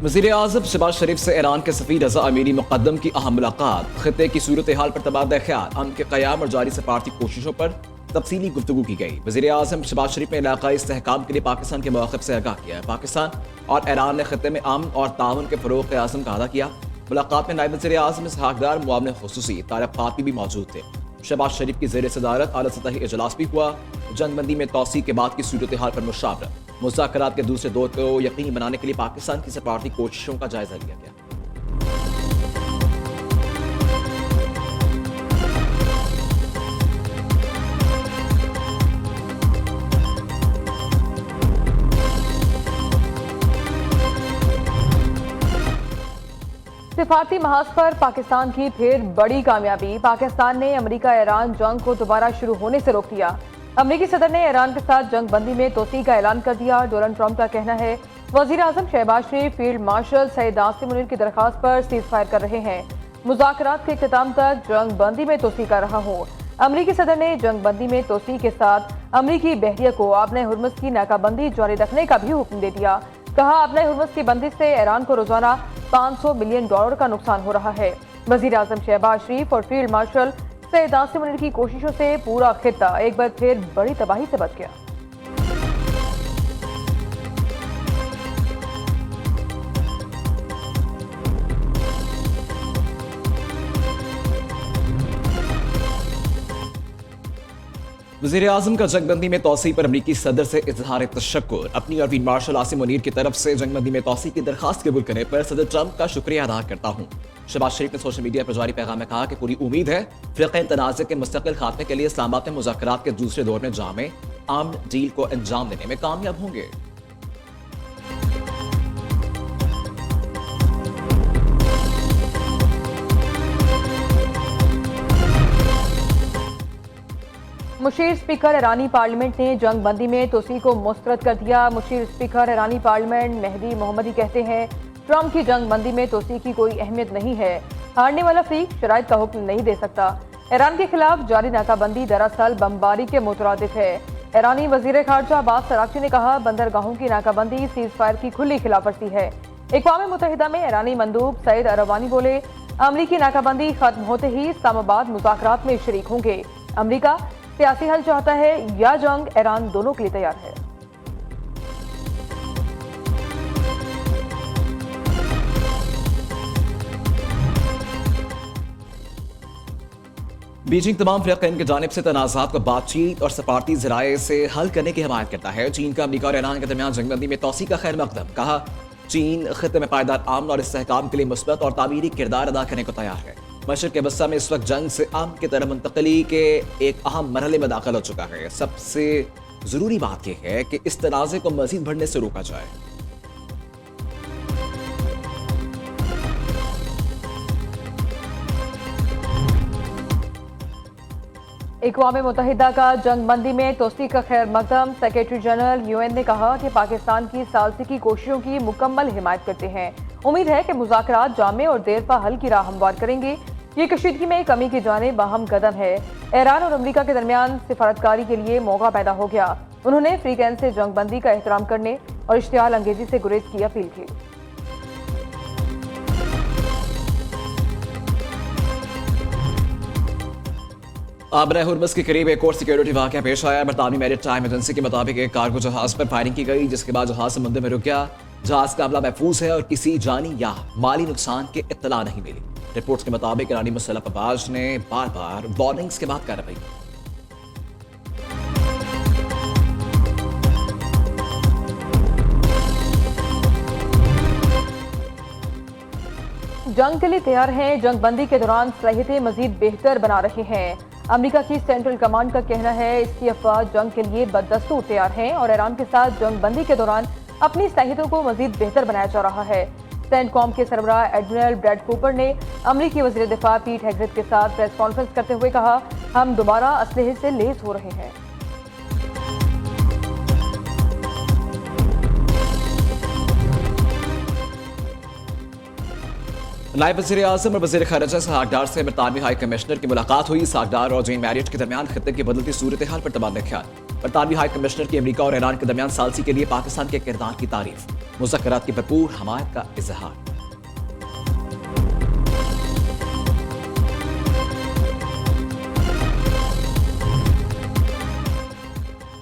वज़ीर आज़म शहबाज शरीफ से ईरान के सफ़ीर रज़ा अमीरी मुक़द्दम की अहम मुलाकात, ख़ित्ते की सूरत हाल पर तबादला ख्याल, अमन के क़याम और जारी सफारती कोशिशों पर तफसीली गुफ्तगू की गई। वज़ीर आज़म शहबाज शरीफ ने इलाक़ाई इस्तेहकाम के लिए पाकिस्तान के मौक़िफ़ से आगाह किया। पाकिस्तान और ईरान ने ख़ित्ते में अमन और ताउन के फ़रोग़ के आज़म का अदा किया। मुलाकात में नायब वज़ीर आज़म इसहाक़ डार, मुआविन ख़ुसूसी तारिक़ फ़ातमी भी मौजूद थे। शहबाज शरीफ की ज़ेर सदारत आला सतही इजलास भी हुआ। जंगबंदी में तौसी के बाद की सूरत हाल पर मुशावरत, मुज़ाकरात के दूसरे दौर को यकीनी बनाने के लिए पाकिस्तान की सफारती कोशिशों का जायजा लिया गया। सिफारती महाज पर पाकिस्तान की फिर बड़ी कामयाबी। पाकिस्तान ने अमेरिका ईरान जंग को दोबारा शुरू होने से रोक दिया। अमेरिकी सदर ने ईरान के साथ जंग बंदी में तोसी का ऐलान कर दिया। डोनाल्ड ट्रंप का कहना है वजीर आजम शहबाज शरीफ फील्ड मार्शल सईद आसिम मुनीर की दरखास्त पर सीज फायर कर रहे हैं। मुज़ाकरात के इख्तिताम तक जंग बंदी में तोसी का रहा हूँ। अमेरिकी सदर ने जंग बंदी में तोसी के साथ अमेरिकी बहरिया को आपने हुर्मुज़ की नाकाबंदी जारी रखने का भी हुक्म दे दिया। कहा आपने हुर्मुज़ की बंदी से ईरान को रोजाना $500 बिलियन का नुकसान हो रहा है। वजीर आजम शहबाज शरीफ और फील्ड मार्शल सईद आसिम मुनीर की कोशिशों से पूरा खित्ता एक बार फिर बड़ी तबाही से बच गया। वज़ीर आज़म का जंगबंदी में तोसी पर अमरीकी सदर से इजहार तशक्कुर। अपनी और फील्ड मार्शल आसिम मुनीर की तरफ से जंगबंदी में तोसी की दरखास्त कबूल करने पर सदर ट्रंप का शुक्रिया अदा करता हूँ। शहबाज शरीफ ने सोशल मीडिया पर जारी पैगाम में कहा कि पूरी उम्मीद है फ़िरक़े तनाज़े के मुस्तक़िल खात्मे के लिए इस्लामाबाद में मुज़ाकरात के दूसरे दौर में जामे आमन डील को अंजाम देने में कामयाब होंगे। मुशीर स्पीकर ईरानी पार्लियामेंट ने जंग बंदी में तोसी को मुस्तरद कर दिया। मुशीर स्पीकर ईरानी पार्लियामेंट मेहदी मोहम्मदी कहते हैं ट्रंप की जंग बंदी में तोसी की कोई अहमियत नहीं है। हारने वाला फरीक शराइत का हुक्म नहीं दे सकता। ईरान के खिलाफ जारी नाकाबंदी दरअसल बमबारी के मुतरादिफ है। ईरानी वजीर खारजा अब्बास अरागची ने कहा बंदरगाहों की नाकाबंदी सीज फायर की खुली खिलाफवर्जी है। अक़वाम मुत्तहिदा में ईरानी मंदूब सईद अरवानी बोले अमरीकी नाकाबंदी खत्म होते ही इस्लामाबाद मुज़ाकरात में शरीक होंगे। अमरीका सियासी हल चाहता है या जंग, ईरान दोनों के लिए तैयार है। बीजिंग तमाम फ़िरक़ैन की जानिब से तनाज़ात को बातचीत और सफारती ज़राए से हल करने की हिमायत करता है। चीन का अमरीका और ईरान के दरमियान जंगबंदी में तौसी का खैर मकदम। कहा चीन ख़ित्ते में पायदार अमन और इस्तेहकाम के लिए मुस्बत और तामीरी किरदार अदा करने को तैयार है। मशरिक़ वस्ता में इस वक्त जंग से अमन की तरफ मुंतकली के एक अहम मरहले में दाखिल हो चुका है। सबसे ज़रूरी बात यह है कि इस तनाज़े को मज़ीद बढ़ने से रोका जाए। अक़वाम मुत्तहिदा का जंग बंदी में तोसी का खैर मकदम। सेक्रेटरी जनरल UN ने कहा कि पाकिस्तान की सालसी कोशिशों की मुकम्मल हिमायत करते हैं। उम्मीद है कि मुज़ाकरात जामे और देरपा हल की राह हमवार करेंगे। ये कशीदगी में कमी की जानिब अहम कदम है। ईरान और अमरीका के दरमियान सिफारतकारी के लिए मौका पैदा हो गया। उन्होंने फ़िरक़ैन से जंग बंदी का एहतराम करने और इश्तियाल अंगेजी से गुरेज की अपील की। आबरा हुर्मुज़ के करीब एक और सिक्योरिटी वाक़या पेश आया। बरतानवी मैरिटाइम एजेंसी के मुताबिक एक कार्गो जहाज पर फायरिंग की गई, जिसके बाद जहाज समुद्र में रुक गया। जहाज का अमला महफूज है और किसी जानी या माली नुकसान की इत्तला नहीं मिली। रिपोर्ट्स के मुताबिक ईरानी मुसल्लह अफवाज ने बार बार वार्निंग्स के बाद कार्रवाई की। जंग के लिए तैयार हैं। जंग बंदी के दौरान सलाहियतें मजीद बेहतर बना रहे हैं। अमेरिका की सेंट्रल कमांड का कहना है इसकी अफवाज जंग के लिए बदस्तूर तैयार हैं और ईरान के साथ जंग बंदी के दौरान अपनी सलाहियतों को मजीद बेहतर बनाया जा रहा है। सेंटकॉम के सरबराह एडमिरल ब्रैड कूपर ने अमरीकी वज़ीर दिफा पीट हेगसेथ के साथ प्रेस कॉन्फ्रेंस करते हुए कहा हम दोबारा असलहे से लैस हो रहे हैं। नायब वज़ीर आज़म और वज़ीर ख़ारिजा इसहाक़ डार से बरतानवी हाई कमिश्नर की मुलाकात हुई। इसहाक़ डार और जेन मैरियट के दरमियान खित्ते की बदलती सूरत हाल पर तबादला ख्याल। बरतानवी हाई कमिश्नर की अमेरिका और ईरान के दरमियान सालसी के लिए पाकिस्तान के किरदार की तारीफ, मुज़ाकरात की भरपूर हमायत का इजहार।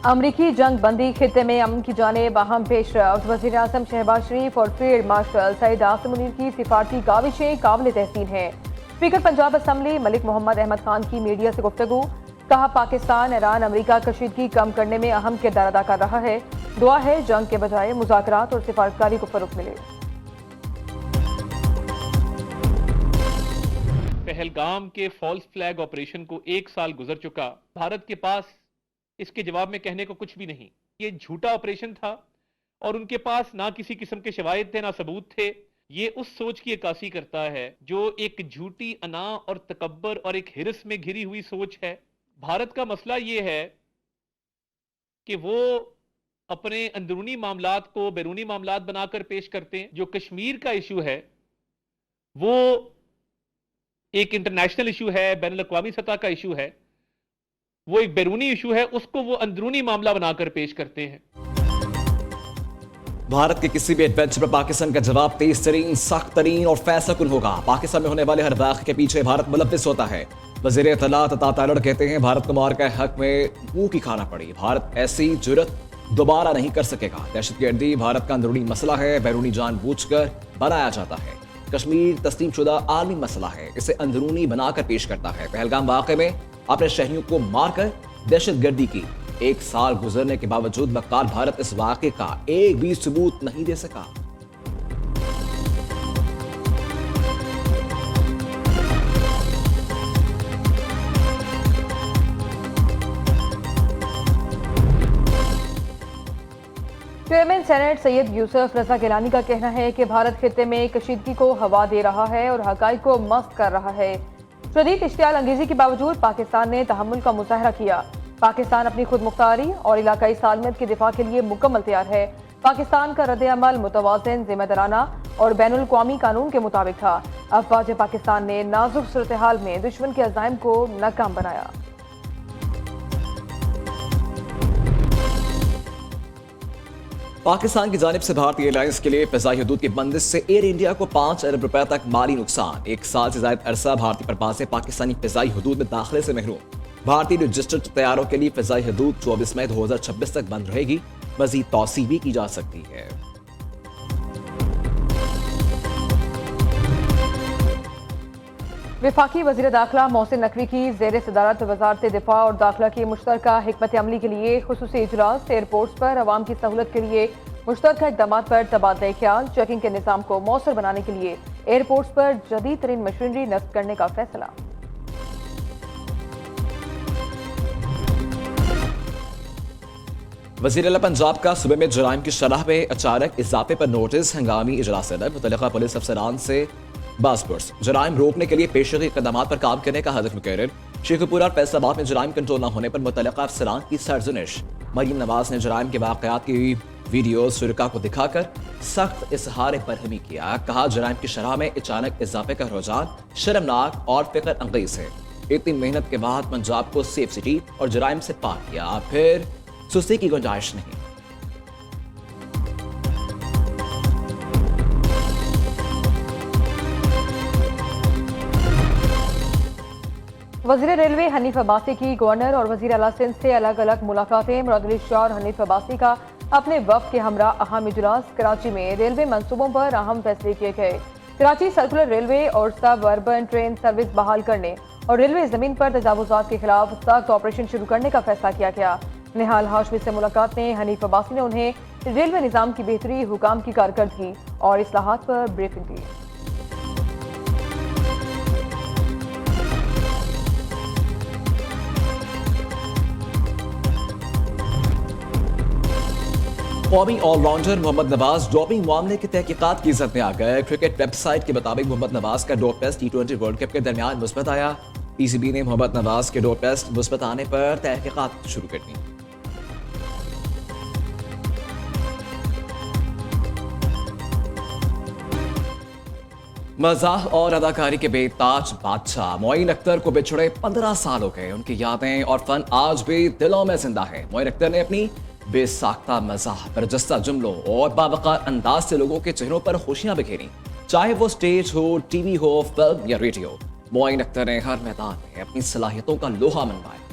अमरीकी जंग बंदी खित्ते में अमन की जानिब अहम पेशरफ्त। वज़ीर आज़म शहबाज शरीफ और फील्ड मार्शल सईद आसिम मुनीर की सिफारती काविशें काबिल तहसीन हैं। स्पीकर पंजाब असम्बली मलिक मोहम्मद अहमद खान की मीडिया से गुफ्तगू, कहा पाकिस्तान ईरान अमरीका कशीदगी कम करने में अहम किरदार अदा कर रहा है। दुआ है जंग के बजाय मुज़ाकरात और सिफारतकारी को फरोग मिले। पहलगाम के फॉल्स फ्लैग ऑपरेशन को 1 साल गुजर चुका। भारत के पास इसके जवाब में कहने को कुछ भी नहीं। ये झूठा ऑपरेशन था और उनके पास ना किसी किस्म के शवाहिद थे, ना सबूत थे। ये उस सोच की अक्कासी करता है जो एक झूठी अना और तकब्बर और एक हिरस में घिरी हुई सोच है। भारत का मसला ये है कि वो अपने अंदरूनी मामलात को बैरूनी मामलात बनाकर पेश करते हैं। जो कश्मीर का इशू है वो एक इंटरनेशनल इशू है, बैनुल अक़वामी सतह का इशू है। वो एक बैरूनी इशू है, उसको वो अंदरूनी मामला बनाकर पेश करते हैं। भारत के किसी भी एडवेंचर पर पाकिस्तान का जवाब तेज तरीन, सख्त तरीन और फैसलाकुन होगा। पाकिस्तान में होने वाले हर वाक़े के पीछे भारत मुलव्विस होता है। वज़ीर इत्तलात अता तालड़ कहते हैं भारत को मार के हक में मुंह की खाना पड़ी। भारत ऐसी जुर्रत दोबारा नहीं कर सकेगा। दहशतगर्दी भारत का अंदरूनी मसला है, बैरूनी जानबूझकर बनाया जाता है। कश्मीर तस्लीमशुदा आलमी मसला है, इसे अंदरूनी बनाकर पेश करता है। पहलगाम वाक़े में अपने शहरियों को मारकर दहशतगर्दी की 1 साल गुजरने के बावजूद बकाल भारत इस वाक़े का एक भी सबूत नहीं दे सका। चेयरमैन सेनेट सैयद यूसुफ रजा गिलानी का कहना है कि भारत खित्ते में कशीदगी को हवा दे रहा है और हकाइक को मस्त कर रहा है। शदीद इश्तियाल अंगेजी के बावजूद पाकिस्तान ने तहम्मुल का मुजाहरा किया। पाकिस्तान अपनी खुद मुख्तारी और इलाकाई सालमियत के दिफा के लिए मुकम्मल तैयार है। पाकिस्तान का रद्द अमल मुतवाज़िन, जिम्मेदाराना और बैनुल अक़वामी कानून के मुताबिक था। अफवाज पाकिस्तान ने नाजुक सूरत हाल में दुश्मन के अज़ाइम को नाकाम बनाया। पाकिस्तान की जानिब से भारतीय एयरलाइंस के लिए फ़िज़ाई हदूद की बंदिश से एयर इंडिया को 5 अरब रुपए तक माली नुकसान। 1 साल से ज्यादा अरसा भारतीय परवाज़ें पाकिस्तानी फ़िज़ाई हदूद में दाखिले से महरूम। भारतीय रजिस्टर्ड तैयारों के लिए फ़िज़ाई हदूद 24 मई 2026 तक बंद रहेगी। मज़ीद तौसी भी की जा सकती है। वफाकी वज़ीर दाखिला मोहसिन नकवी की ज़ेर सदारत वज़ारत दिफा और दाखिला की मुश्तरका हिकमत अमली के लिए खुसूसी इजलास। एयरपोर्ट्स पर अवाम की सहूलत के लिए मुश्तरका इक़दाम पर तबादला ख्याल। चेकिंग के निज़ाम को मौसर बनाने के लिए एयरपोर्ट्स पर जदीद तरीन मशीनरी नस्ब करने का फैसला। वज़ीर आला पंजाब का सूबे में जराइम की शरह में अचानक इजाफे पर नोटिस। हंगामी इजलास सदर मुतल्लिका पुलिस अफसरान से बासपुर्स जराइम रोकने के लिए पेशगी इक़दामात पर काम करने का हदफ मुकर्रर। शेखुपुरा और फैसलाबाद में जराइम कंट्रोल न होने पर मुतल्लिका अफसरान की सरजनिश। मरीम नवाज ने जराइम के वाक़यात की वीडियो शुरका को दिखाकर सख्त इजहार बरहमी किया। कहा जराइम की शरह में अचानक इजाफे का रुझान शर्मनाक और फिक्र अंगेज है। इतनी मेहनत के बाद पंजाब को सेफ सिटी और जराइम से पाक किया, फिर सुस्ती की गुंजाइश नहीं। वज़ीर रेलवे हनीफ अब्बासी की गवर्नर और वज़ीर आला सिंध से अलग अलग मुलाकातें। मुराद अली शाह और हनीफ अब्बासी का अपने वफ़द के हमरा अहम इजलास। कराची में रेलवे मंसूबों पर अहम फैसले किए गए। कराची सर्कुलर रेलवे और सब अर्बन ट्रेन सर्विस बहाल करने और रेलवे ज़मीन पर तजावुज़ात के खिलाफ सख्त ऑपरेशन शुरू करने का फैसला किया गया। निहाल हाशमी से मुलाकात में हनीफ अब्बासी ने उन्हें रेलवे निज़ाम की बेहतरी, हुकाम की कारकर्दगी और इस्लाहात पर ब्रीफिंग दी। कौमी ऑलराउंडर मोहम्मद नवाज डोपिंग मामले की तहकीकात की इज़्ज़त में आ गए। क्रिकेट वेबसाइट के मुताबिक मोहम्मद नवाज का dope test T20 world cup के दरमियान मुस्बत आया। पीसीबी ने मोहम्मद नवाज के डोप टेस्ट मुस्बत आने पर तहकीकात शुरू कर दी। मजाक और अदाकारी के बेताज बादशाह मोइन अख्तर को बिछड़े 15 साल हो गए। उनकी यादें और फन आज भी दिलों में जिंदा है। मोइन अख्तर ने अपनी बेसाख्ता मजाक, बरजस्ता जुमलों और बावकार अंदाज से लोगों के चेहरों पर खुशियां बिखेरी, चाहे वो स्टेज हो, टीवी हो, फिल्म या रेडियो। मोइन अख्तर ने हर मैदान में अपनी सलाहियतों का लोहा मनवाया।